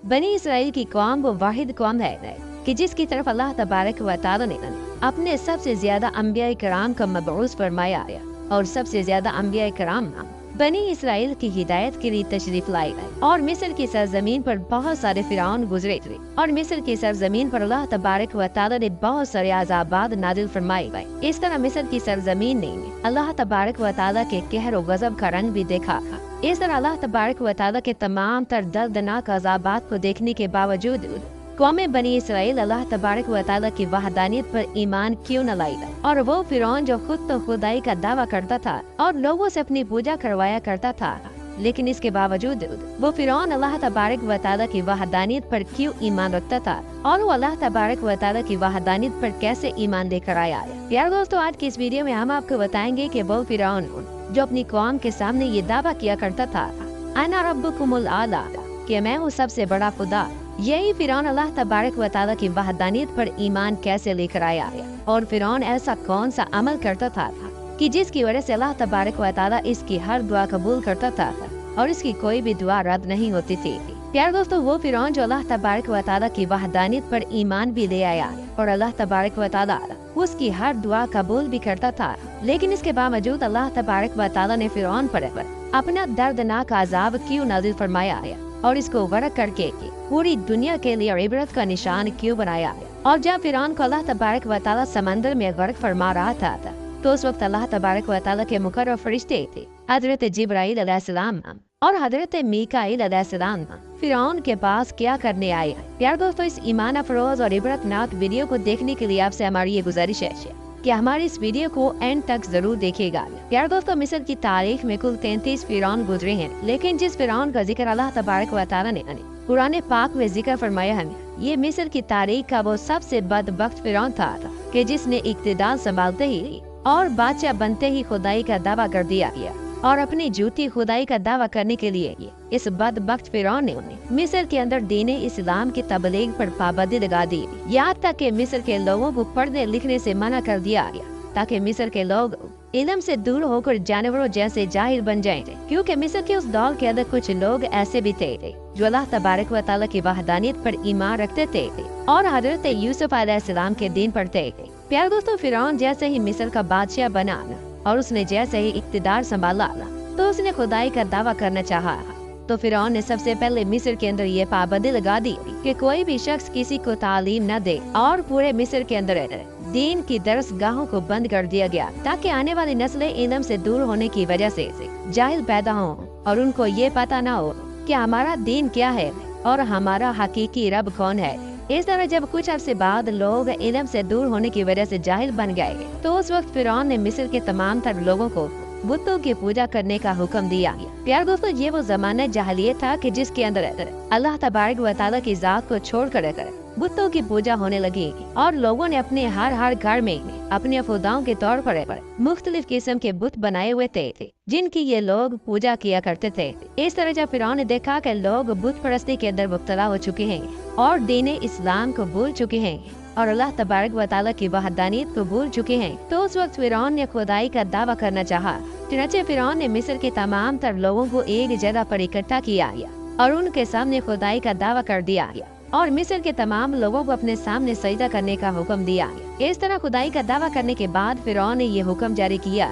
बनी इसराइल की कौम वो वाहिद कौम है कि जिसकी तरफ अल्लाह तबारक व तआला ने अपने सबसे ज्यादा अंबिया कराम का मबऊस फरमाया है और सबसे ज्यादा अंबिया कराम बनी इसराइल की हिदायत के लिए तशरीफ लाई गए और मिस्र की सरजमीन पर बहुत सारे फिरौन गुजरे थे और मिस्र की सरजमीन पर अल्लाह तबारक व तआला ने बहुत सारे अज़ाबात नाजिल फरमाए गए। इस तरह मिस्र की सरजमीन ने अल्लाह तबारक व तआला के कहर और गज़ब का रंग भी देखा। इस तरह अल्लाह तबारक व तआला के तमाम तर दर्दनाक अज़ाबात को देखने के बावजूद कौम बनी इसराइल अल्लाह तबारक व तआला की वहदानियत पर ईमान क्यों न लाई और वो फिरौन जो खुद तो खुदाई का दावा करता था और लोगों से अपनी पूजा करवाया करता था, लेकिन इसके बावजूद वो फिरौन अल्लाह तबारक व तआला की वहदानियत पर क्यों ईमान रखता था और वो अल्लाह तबारक व तआला की वहदानियत पर कैसे ईमान लेकर आया। प्यारे दोस्तों, आज की इस वीडियो में हम आपको बताएंगे कि वो फिरौन जो अपनी कौम के सामने ये दावा किया करता था अना रब्बुकुमुल आला, कि मैं हूँ सबसे बड़ा खुदा, यही फिरौन अल्लाह तबारक व तआला की वहदानियत पर ईमान कैसे लेकर आया और फिरौन ऐसा कौन सा अमल करता था कि जिसकी वजह से अल्लाह तबारक व तआला इसकी हर दुआ कबूल करता था और इसकी कोई भी दुआ रद्द नहीं होती थी। प्यारे दोस्तों, वो फिरौन जो अल्लाह तबारक व तआला की वहदानियत पर ईमान भी ले आया और अल्लाह तबारक व तआला उसकी हर दुआ कबूल भी करता था, लेकिन इसके बावजूद अल्लाह तबारक व तआला ने फिरौन पर अपना दर्दनाक अज़ाब क्यों नाज़िल फरमाया और इसको गर्क करके पूरी दुनिया के लिए इबरत का निशान क्यों बनाया और जब फिरौन को अल्लाह तबारक व तआला समंदर में गर्क फरमा रहा था तो उस वक्त अल्लाह तबारक व तआला के मुकर्रब फरिश्ते थे हजरत जिब्राइल अलैहिस्सलाम और हजरत मीकाईल अलैहिस्सलाम फिरौन के पास क्या करने आए। प्यारे दोस्तों, इस ईमान अफरोज और इबरतनाक वीडियो को देखने के लिए आपसे हमारी ये गुजारिश है कि हमारी इस वीडियो को एंड तक जरूर देखिएगा। प्यारे दोस्तों, मिस्र की तारीख में कुल 33 फिरौन गुजरे हैं, लेकिन जिस फिरौन का जिक्र अल्लाह तबारक व तआला ने कुरान पाक में जिक्र फरमाया है, ये मिस्र की तारीख का वो सबसे बदबख्त फिरौन था कि जिसने इक्तिदार संभालते ही और बादशाह बनते ही खुदाई का दावा कर दिया और अपनी झूठी खुदाई का दावा करने के लिए इस बदबख्त फिरौन ने मिस्र के अंदर दीने इस्लाम की तबलीग पर पाबंदी लगा दी, यहाँ तक कि मिस्र के लोगों को पढ़ने लिखने से मना कर दिया ताकि मिस्र के लोग इल्म से दूर होकर जानवरों जैसे जाहिल बन जाएं, क्योंकि मिस्र के उस दौर के अंदर कुछ लोग ऐसे भी थे जो अल्लाह तबारक व तआला की वहदानियत पर ईमान रखते थे और हजरत यूसुफ अलैहिस्सलाम के दीन पढ़ते थे। प्यारे दोस्तों, फिरौन जैसे ही मिस्र का बादशाह बना और उसने जैसे ही इक्तिदार संभाला तो उसने खुदाई का दावा करना चाहा तो फिरौन ने सबसे पहले मिस्र के अंदर ये पाबंदी लगा दी कि कोई भी शख्स किसी को तालीम न दे और पूरे मिस्र के अंदर दीन की दरसगाहों को बंद कर दिया गया ताकि आने वाली नस्लें इल्म से दूर होने की वजह से जाहिल पैदा हों और उनको ये पता न हो कि हमारा दीन क्या है और हमारा हकीकी रब कौन है। इस तरह जब कुछ अरसे बाद लोग इल्म से दूर होने की वजह से जाहिल बन गए तो उस वक्त फिरौन ने मिस्र के तमाम तर लोगों को बुतों की पूजा करने का हुक्म दिया। प्यारे दोस्तों, ये वो जमाना जाहिलियत था कि जिसके अंदर अल्लाह तबारक व तआला की जात को छोड़ कर बुतों की पूजा होने लगी और लोगों ने अपने हर घर में अपने खुदाओं के तौर पर मुख्तलिफ किस्म के बुत बनाए हुए थे जिनकी ये लोग पूजा किया करते थे। इस तरह जब फिरौन ने देखा कि लोग बुत परस्ती के अंदर मुब्तला हो चुके हैं और दीन इस्लाम को भूल चुके हैं और अल्लाह तबारक व तआला की वहदानियत को भूल चुके हैं, तो उस वक्त फिरौन ने खुदाई का दावा करना चाहा। चुनांचे फिरौन ने मिस्र के तमाम तर लोगों को एक जगह पर इकट्ठा किया और उनके सामने खुदाई का दावा कर दिया और मिस्र के तमाम लोगों को अपने सामने सजदा करने का हुक्म दिया। इस तरह खुदाई का दावा करने के बाद फिरौन ने ये हुक्म जारी किया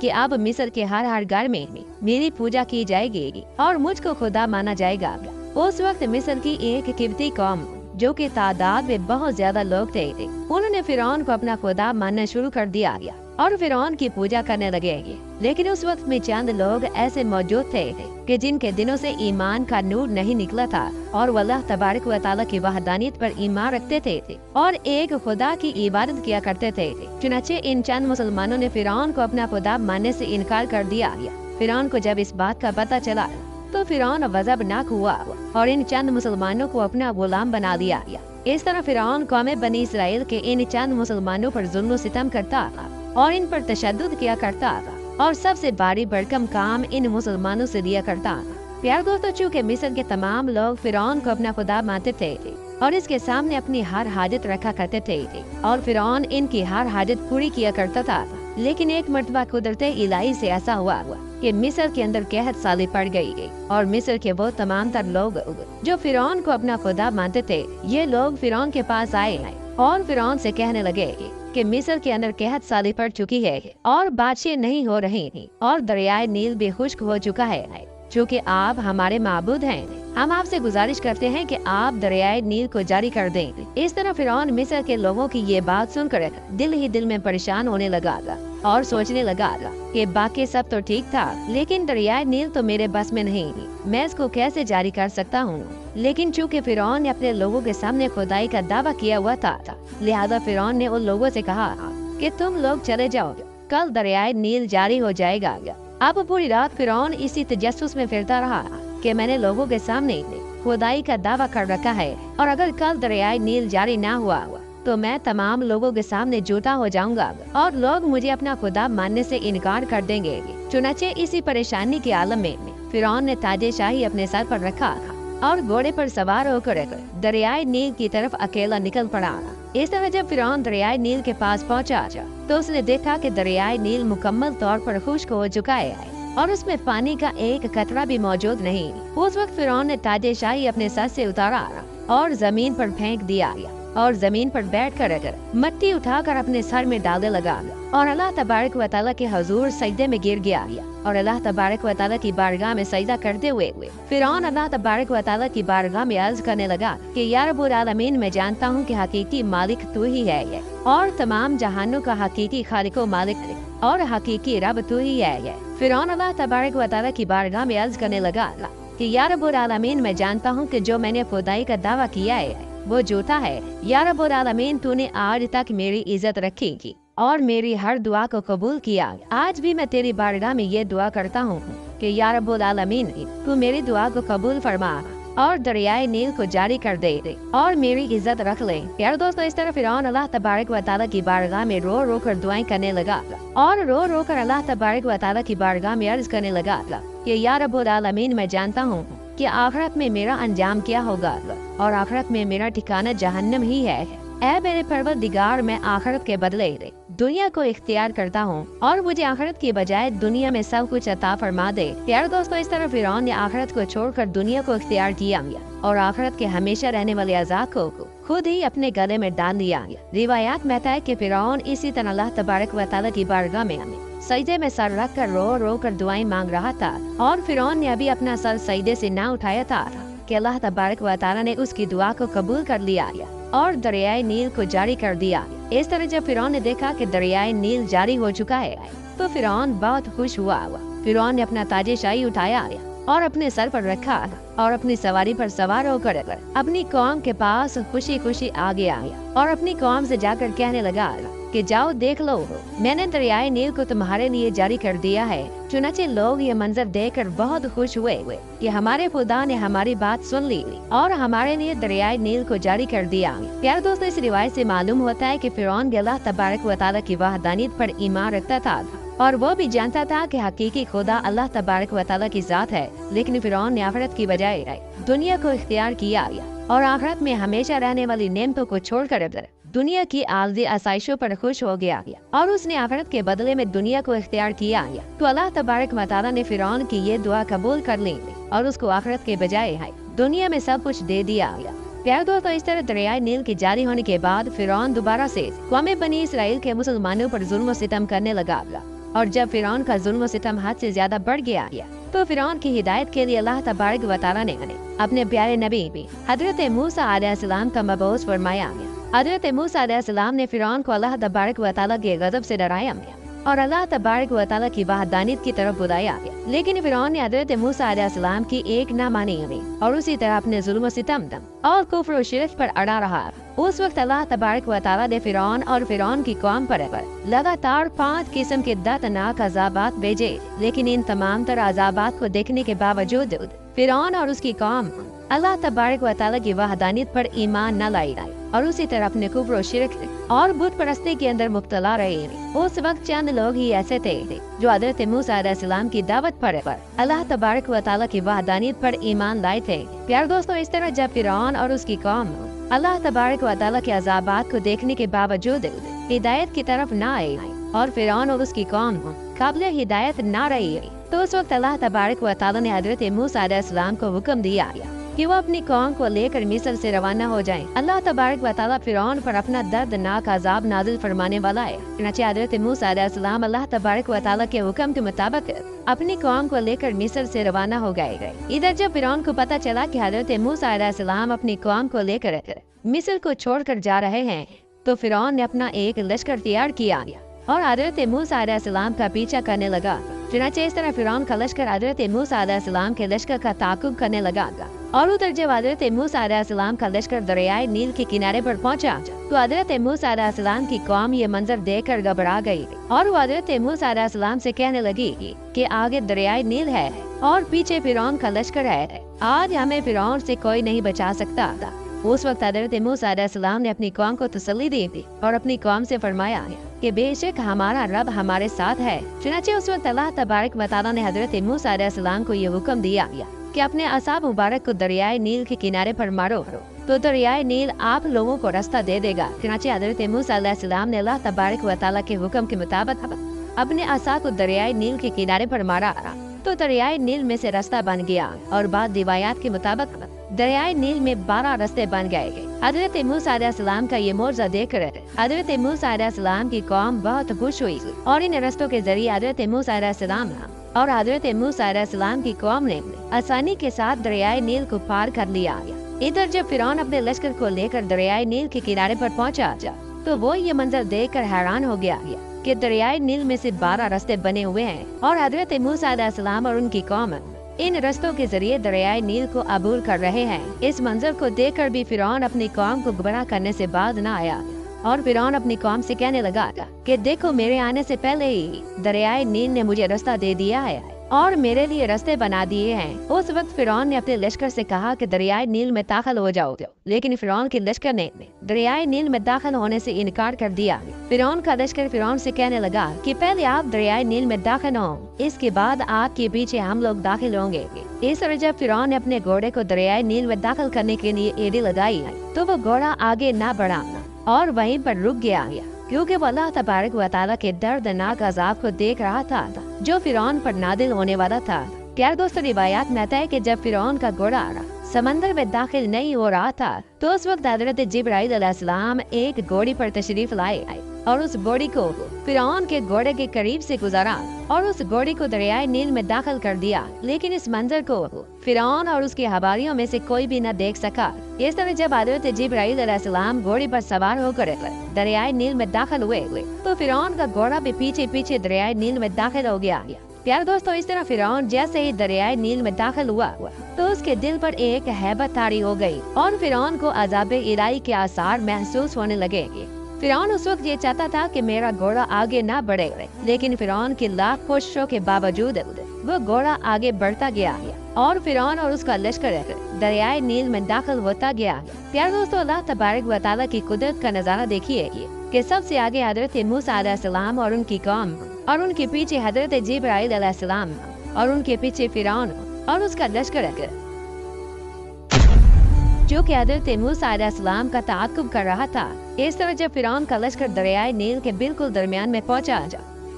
कि अब मिस्र के हर घर में मेरी पूजा की जाएगी और मुझको खुदा माना जाएगा। उस वक्त मिस्र की एक किब्ती कौम जो कि तादाद में बहुत ज्यादा लोग थे उन्होंने फिरौन को अपना खुदा मानना शुरू कर दिया और फिरौन की पूजा करने लगे। लेकिन उस वक्त में चंद लोग ऐसे मौजूद थे कि जिनके दिनों से ईमान का नूर नहीं निकला था और वो अल्लाह तबारक व तआला की वहदानियत पर ईमान रखते थे और एक खुदा की इबादत किया करते थे। चुनांचे इन चंद मुसलमानों ने फिरौन को अपना खुदा मानने से इनकार कर दिया। फिरौन को जब इस बात का पता चला तो फिरौन गज़बनाक हुआ और इन चंद मुसलमानों को अपना गुलाम बना लिया। इस तरह फिरौन कौम बनी इसराइल के इन चंद मुसलमानों पर जुल्म सितम करता और इन पर तशद्दुद किया करता और सबसे भारी भरकम काम इन मुसलमानों से लिया करता। प्यारे दोस्तों, चूँकि मिस्र के तमाम लोग फिरौन को अपना खुदा मानते थे और इसके सामने अपनी हर हाजत रखा करते थे और फिरौन इनकी हर हाजत पूरी किया करता था, लेकिन एक मर्तबा कुदरते इलाही से ऐसा हुआ कि मिस्र के अंदर कहत साली पड़ गई और मिस्र के वो तमाम तर लोग जो फिरौन को अपना खुदा मानते थे, ये लोग फिरौन के पास आए और फिरौन से कहने लगे कि मिस्र के अंदर कहत साली पड़ चुकी है और बारिशें नहीं हो रही हैं और दरियाए नील भी खुश्क हो चुका है। चूँकि आप हमारे माबूद हैं, हम आपसे गुजारिश करते हैं कि आप दरियाए नील को जारी कर दें। इस तरह फिरौन मिस्र के लोगों की ये बात सुनकर दिल ही दिल में परेशान होने लगा और सोचने लगा कि बाकी सब तो ठीक था, लेकिन दरियाए नील तो मेरे बस में नहीं, मैं इसको कैसे जारी कर सकता हूँ। लेकिन चूँकि फिरौन ने अपने लोगों के सामने खुदाई का दावा किया हुआ था, लिहाजा फिरौन ने उन लोगों से कहा कि तुम लोग चले जाओ, कल दरियाए नील जारी हो जाएगा। अब पूरी रात फिरौन इसी तजस्सुस में फिरता रहा कि मैंने लोगों के सामने खुदाई का दावा कर रखा है और अगर कल दरियाए नील जारी ना हुआ तो मैं तमाम लोगों के सामने झूठा हो जाऊंगा और लोग मुझे अपना खुदा मानने से इनकार कर देंगे। चुनाचे इसी परेशानी के आलम में फिरौन ने ताजे शाही अपने सर पर रखा और घोड़े पर सवार होकर दरियाए नील की तरफ अकेला निकल पड़ा। इस तरह जब फिरौन दरियाए नील के पास पहुंचा तो उसने देखा कि दरियाए नील मुकम्मल तौर पर खुश्क हो चुका है और उसमें पानी का एक कतरा भी मौजूद नहीं। उस वक्त फिरौन ने ताजे शाही अपने सर से उतारा और जमीन पर फेंक दिया और जमीन पर बैठ कर मट्टी उठाकर अपने सर में डालने लगा और अल्लाह तबारक व तआला के हुजूर सजदे में गिर गया और अल्लाह तबारक व तआला की बारगाह में सजदा करते हुए फिरौन अल्लाह तबारक व तआला की बारगाह में अर्ज करने लगा कि या रब्बुल आलमीन, मैं जानता हूँ कि हकीकी मालिक तू ही है और तमाम जहानों का हकीकी खालिको मालिक और हकीकी रब तू ही है। फिरौन अल्लाह तबारक व तआला की बारगाह में अर्ज करने लगा कि या रब्बुल आलमीन, मैं जानता हूँ कि जो मैंने खुदाई का दावा किया है वो झूठा है। या रब्बुल आलमीन, तूने आज तक मेरी इज्जत रखी की और मेरी हर दुआ को कबूल किया। आज भी मैं तेरी बारगाह में ये दुआ करता हूँ कि या रब्बुल आलमीन, तू मेरी दुआ को कबूल फरमा और दरियाए नील को जारी कर दे और मेरी इज्जत रख ले। यार दोस्तों, इस तरह फिरौन अल्लाह तबारक व तआला की बारगाह में रो रो कर दुआएं करने लगा और रो रो कर अल्लाह तबारक व तआला की बारगाह में अर्ज करने लगा कि या रब्बुल आलमीन, मैं जानता हूँ कि आखिरत में मेरा अंजाम क्या होगा और आखिरत में मेरा ठिकाना जहन्नम ही है। ऐ मेरे परवरदिगार, मैं आखिरत के बदले दुनिया को इख्तियार करता हूँ और मुझे आखिरत की बजाय दुनिया में सब कुछ अता फरमा दे। यार दोस्तों, इस तरह फिरौन ने आखिरत को छोड़कर दुनिया को इख्तियार किया और आखिरत के हमेशा रहने वाले अज़ाब को खुद ही अपने गले में डाल लिया। रिवायात में है कि फिरौन इसी तरह अल्लाह तबारक व तआला की बारगाह में सजदे में सर रख कर रो रो कर दुआएं मांग रहा था और फिरौन ने अभी अपना सर सजदे से ना उठाया था कि अल्लाह तबारक व तआला ने उसकी दुआ को कबूल कर लिया और दरियाए नील को जारी कर दिया। इस तरह जब फिरौन ने देखा कि दरियाए नील जारी हो चुका है तो फिरौन बहुत खुश हुआ। फिरौन ने अपना ताजे शाही उठाया और अपने सर पर रखा और अपनी सवारी पर सवार होकर अपनी कौम के पास खुशी खुशी आ गया और अपनी कौम से जाकर कहने लगा कि जाओ देख लो, मैंने दरियाए नील को तुम्हारे लिए जारी कर दिया है। चुनाचे लोग ये मंजर देखकर बहुत खुश हुए कि हमारे खुदा ने हमारी बात सुन ली और हमारे लिए दरियाए नील को जारी कर दिया। प्यारे दोस्तों, इस रिवायत से मालूम होता है कि फिरौन भी अल्लाह तबारक व तआला की वहदानियत पर ईमान रखता था और वो भी जानता था कि हकीकी खुदा अल्लाह तबारक व तआला की जात है। लेकिन फिरौन ने आखिरत की बजाय दुनिया को इख्तियार किया और आखिरत में हमेशा रहने वाली नेमतों को छोड़कर दुनिया की आर्जी आसाइशों पर खुश हो गया और उसने आखिरत के बदले में दुनिया को इख्तियार किया। तो अल्लाह तबारक व तआला ने फिरौन की ये दुआ कबूल कर ली और उसको आखिरत के बजाय दुनिया में सब कुछ दे दिया। प्यारे दोस्तों, इस तरह दरियाए नील की जारी होने के बाद फिरौन दोबारा से कौम बनी इसराइल के मुसलमानों पर जुल्म व सितम करने लगा और जब फिरौन का जुल्म व सितम हद से ज्यादा बढ़ गया तो फिरौन की हिदायत के लिए अल्लाह तबारक व तआला ने अपने प्यारे नबी हजरत मूसा अलैहिस्सलाम का मबऊस फरमाया। हजरत मूसा अलैहिस्सलाम ने फिरौन को अल्लाह तबारक व तआला के गज़ब से डराया और अल्लाह तबारक व तआला की वहदानियत की तरफ बुलाया। लेकिन फिरौन ने हजरत मूसा अलैहिस्सलाम की एक ना मानी और उसी तरह अपने जुल्म सितम और कुफ्र और शिरक पर अड़ा रहा। उस वक्त अल्लाह तबारक व तआला ने फिरौन और फिरौन की कौम पर लगातार 5 किस्म के दर्दनाक अज़ाबात भेजे। लेकिन इन तमाम तर अज़ाबात को देखने के बावजूद फिरौन और उसकी कौम अल्लाह तबारक व तआला की वहदानियत पर ईमान न लाई और उसी तरह अपने कुफ्र और शिरक और बुत परस्ती के अंदर मुब्तला रहे। उस वक्त चंद लोग ही ऐसे थे जो हजरत मूसा अलैहिस्सलाम की दावत पर अल्लाह तबारक व तआला की वहदानियत पर ईमान लाए थे। प्यारे दोस्तों, इस तरह जब फिरौन और उसकी कौम अल्लाह तबारक व तआला के अज़ाबात को देखने के बावजूद हिदायत की तरफ न आए और फिरौन और उसकी कौम काबिल हिदायत ना रही। तो उस वक्त अल्लाह तबारक व तआला ने हजरत मूसा अलैहिस्सलाम को हुक्म दिया कि वो अपनी कौम को लेकर मिस्र से रवाना हो जाएं। अल्लाह तबारक व तआला फिरौन पर अपना दर्दनाक अजाब नाजिल फरमाने वाला है। चुनांचे हजरत मूसा अलैहिस्सलाम अल्लाह तबारक व तआला के हुक्म के मुताबिक अपनी कौम को लेकर मिस्र से रवाना हो गए। इधर जब फिरौन को पता चला कि हजरत मूसा अलैहिस्सलाम अपनी कौम को लेकर मिस्र को छोड़कर जा रहे हैं, तो फिरौन ने अपना एक लश्कर तैयार किया और हजरत मूसा अलैहिस्सलाम का पीछा करने लगा। चुनांचे इस तरह फिरौन का लश्कर हजरत मूसा अलैहिस्सलाम के लश्कर का ताक़ुब करने लगा। और उधर जब हजरत मूसा अलैहिस्सलाम का लश्कर दरियाए नील के किनारे पर पहुंचा, तो हजरत मूसा अलैहिस्सलाम की कौम ये मंजर देखकर घबरा गई और वो हजरत मूसा अलैहिस्सलाम से कहने लगी कि आगे दरियाए नील है और पीछे फिरौन का लश्कर है, आज हमें फिरौन से कोई नहीं बचा सकता। उस वक्त हजरत मूसा अलैहिस्सलाम ने अपनी कौम को तसल्ली दी थी और अपनी कौम से फरमाया कि बेशक हमारा रब हमारे साथ है। चुनांचे उस वक्त अल्लाह तबारक व तआला ने हजरत मूसा अलैहिस्सलाम को ये हुक्म दिया कि अपने असा मुबारक को दरियाए नील के किनारे पर मारो, तो दरियाए नील आप लोगों को रास्ता दे देगा। चुनांचे हजरत मूसा अलैहिस्सलाम ने अल्लाह तबारक व तआला के हुक्म के मुताबिक अपने असा को दरियाए नील के किनारे पर मारा, तो दरियाए नील में से रास्ता बन गया और बाद रिवायात के मुताबिक दरियाए नील में 12 रास्ते बन गए। हजरत मूसा अलैहिस्सलाम का ये मौजज़ा देखकर हजरत मूसा अलैहिस्सलाम की कौम बहुत खुश हुई और इन रास्तों के जरिए हजरत मूसा अलैहिस्सलाम और हजरत मूसा अलैहिस्सलाम की कौम ने आसानी के साथ दरियाए नील को पार कर लिया। इधर जब फिरौन अपने लश्कर को लेकर दरियाए नील के किनारे पर पहुंचा, तो वो ये मंजर देखकर हैरान हो गया कि दरियाए नील में से 12 रास्ते बने हुए हैं और हजरत मूसा अलैहिस्सलाम और उनकी कौम इन रास्तों के जरिए दरियाए नील को अबूर कर रहे हैं। इस मंजर को देखकर भी फिरौन अपनी कौम को गुमराह करने से बाज न आया और फिरौन अपनी कौम से कहने लगा कि देखो, मेरे आने से पहले ही दरियाए नील ने मुझे रास्ता दे दिया है और मेरे लिए रास्ते बना दिए हैं। उस वक्त फिरौन ने अपने लश्कर से कहा कि दरियाए नील में दाखिल हो जाओ, लेकिन फिरौन के लश्कर ने दरियाए नील में दाखिल होने से इनकार कर दिया। फिरौन का लश्कर फिरौन से कहने लगा कि पहले आप दरियाए नील में दाखिल हो, इसके बाद आपके पीछे हम लोग दाखिल होंगे। इस तरह जब फिरौन ने अपने घोड़े को दरियाए नील में दाखिल करने के लिए एड़ी लगाई, तो वो घोड़ा आगे न बढ़ा और वहीं पर रुक गया, क्योंकि वो अल्लाह तबारक व तआला के दर्दनाक अजाब को देख रहा था जो फिरौन पर नादिल होने वाला था। प्यारे दोस्तों, रिवायात में आता है कि जब फिरौन का घोड़ा समंदर में दाखिल नहीं हो रहा था, तो उस वक्त हजरत जिब्राइल अलैहिस्सलाम एक घोड़ी पर तशरीफ लाए और उस घोड़ी को फिरौन के घोड़े के करीब से गुजारा और उस घोड़ी को दरियाए नील में दाखिल कर दिया। लेकिन इस मंजर को फिरौन और उसके हवारियों में से कोई भी न देख सका। इस तरह जब हजरत जिब्राइल अलैहिस्सलाम घोड़ी पर सवार होकर दरियाए नील में दाखिल हुए, तो फिरौन का घोड़ा भी पीछे पीछे दरियाए नील में दाखिल हो गया। प्यारे दोस्तों, इस तरह फिरौन जैसे ही दरियाए नील में दाखिल हुआ, तो उसके दिल पर एक हैबत तारी हो गई और फिरौन को अज़ाब इलाही के आसार महसूस होने लगे। फिरौन उस वक्त ये चाहता था कि मेरा घोड़ा आगे ना बढ़े, लेकिन फिरौन की लाख कोशिशों के बावजूद वो घोड़ा आगे बढ़ता गया और फिरौन और उसका लश्कर दरियाए नील में दाखिल होता गया। प्यारे दोस्तों, अल्लाह तबारक व तआला की कुदरत का नजारा देखिए कि सबसे आगे हजरत मूसा अलैहिस्सलाम और उनकी कौम और उनके पीछे हजरत जिब्राइल अलैहिस्सलाम और उनके पीछे फिरौन और उसका लश्कर जो कि हजरत मूसा अलैहिस्सलाम का ताक़ुब कर रहा था। इस तरह जब फिरौन का लश्कर दरियाए नील के बिल्कुल दरमियान में पहुंचा,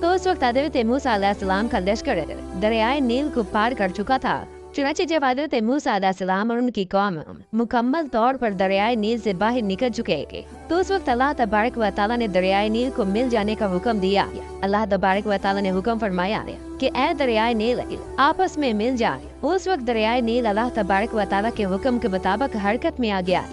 तो उस वक्त हजरत मूसा अलैहिस्सलाम का लश्कर दरियाए नील को पार कर चुका था। चुनांचे जब हजरत मूसा अलैहिस्सलाम और उनकी कौम मुकम्मल तौर पर दरियाए नील से बाहर निकल चुके, तो उस वक्त अल्लाह तबारक व तआला ने दरियाए नील को मिल जाने का हुक्म दिया। अल्लाह तबारक व तआला ने हुक्म फरमाया कि ऐ दरियाए नील आपस में मिल जाए। उस वक्त दरियाए नील अल्लाह तबारक व तआला के हुक्म के मुताबिक हरकत में आ गया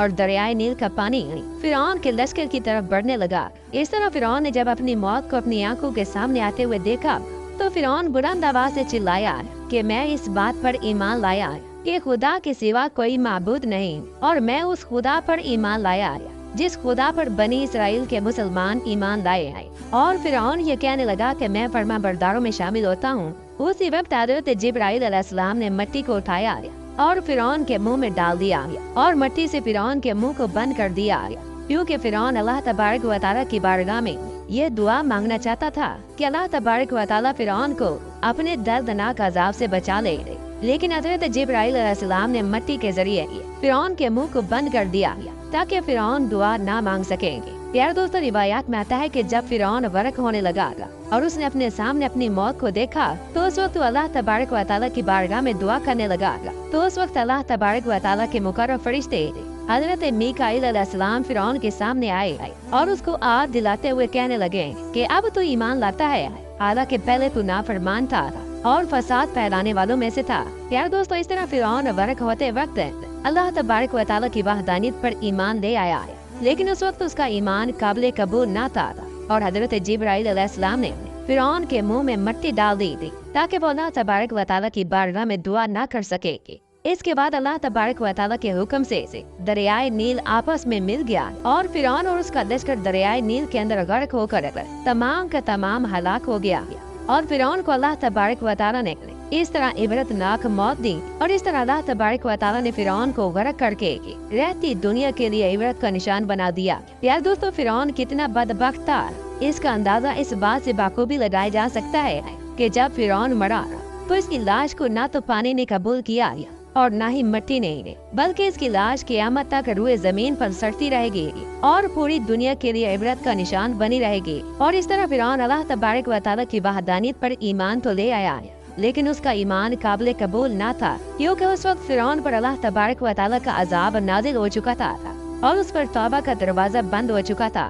और दरियाए नील का पानी फिरौन के लश्कर की तरफ बढ़ने लगा। इस तरह फिरौन ने जब अपनी मौत को अपनी आंखों के सामने आते हुए देखा, तो फिरौन बुलंद आवाज से चिल्लाया कि मैं इस बात पर ईमान लाया कि खुदा के सिवा कोई माबूद नहीं, और मैं उस खुदा पर ईमान लाया जिस खुदा पर बनी इसराइल के मुसलमान ईमान लाए। और फिरौन ये कहने लगा कि मैं फरमा बरदारों में शामिल होता हूँ। उसी वक्त हजरत जिब्राइल अलैहिस्सलाम ने मिट्टी को उठाया और फिरौन के मुंह में डाल दिया और मिट्टी से फिरौन के मुंह को बंद कर दिया, क्योंकि फिरौन अल्लाह तबारक व तआला की बारगाह में ये दुआ मांगना चाहता था कि अल्लाह तबारक व तआला फिरौन को अपने दर्दनाक अजाब से बचा ले। लेकिन हजरत जिब्राइल अलैहिस्सलाम ने मिट्टी के जरिए फिरौन के मुंह को बंद कर दिया ताकि फिरौन दुआ ना मांग सकेंगे। यार दोस्तों, रिवायात में आता है कि जब फिरौन गर्क होने लगा और उसने अपने सामने अपनी मौत को देखा तो उस वक्त अल्लाह तबारक व तआला की बारगाह में दुआ करने लगा। तो उस वक्त अल्लाह तबारक व तआला के मुकर्रब फरिश्ते हजरत मीकाईल अलैहिस्सलाम फिरौन के सामने आए और उसको आग दिलाते हुए कहने लगे कि अब तो ईमान लाता है, हालांकि पहले तो नाफरमान था और फसाद फैलाने वालों में से था। यार दोस्तों, इस तरह फिरौन गर्क होते वक्त अल्लाह तबारक व तआला की वहदानियत पर ईमान ले आया है, लेकिन उस वक्त उसका ईमान काबिल कबूल न था और हजरत जिब्राइल अलैहिस्सलाम ने फिरौन के मुंह में मिट्टी डाल दी थी ताकि वो अल्लाह तबारक व तआला की बारगाह में दुआ न कर सकेगी। इसके बाद अल्लाह तबारक व तआला के हुक्म से दरियाए नील आपस में मिल गया और फिरौन और उसका लश्कर दरियाए नील के अंदर गर्क होकर तमाम का तमाम हलाक हो गया और फिरौन को अल्लाह तबारक व तआला ने इस तरह इबरतनाक मौत दी और इस तरह अल्लाह तबारक व तआला ने फिरौन को गर्क करके रहती दुनिया के लिए इबरत का निशान बना दिया। यार दोस्तों, फिरौन कितना बदबख्त था इसका अंदाजा इस बात से बाखूबी लगाया जा सकता है कि जब फिरौन मरा तो इसकी लाश को ना तो पानी ने कबूल किया और ना ही मिट्टी ने, बल्कि इसकी लाश क़यामत तक रूए जमीन पर सड़ती रहेगी और पूरी दुनिया के लिए इबरत का निशान बनी रहेगी। और इस तरह फिरौन अल्लाह तबारक व तआला की वहदानियत पर ईमान तो ले आया लेकिन उसका ईमान काबिल कबूल न था, क्योंकि उस वक्त फिरौन पर अल्लाह तबारक व तआला का अजाब नाजिल हो चुका था और उस पर तौबा का दरवाजा बंद हो चुका था।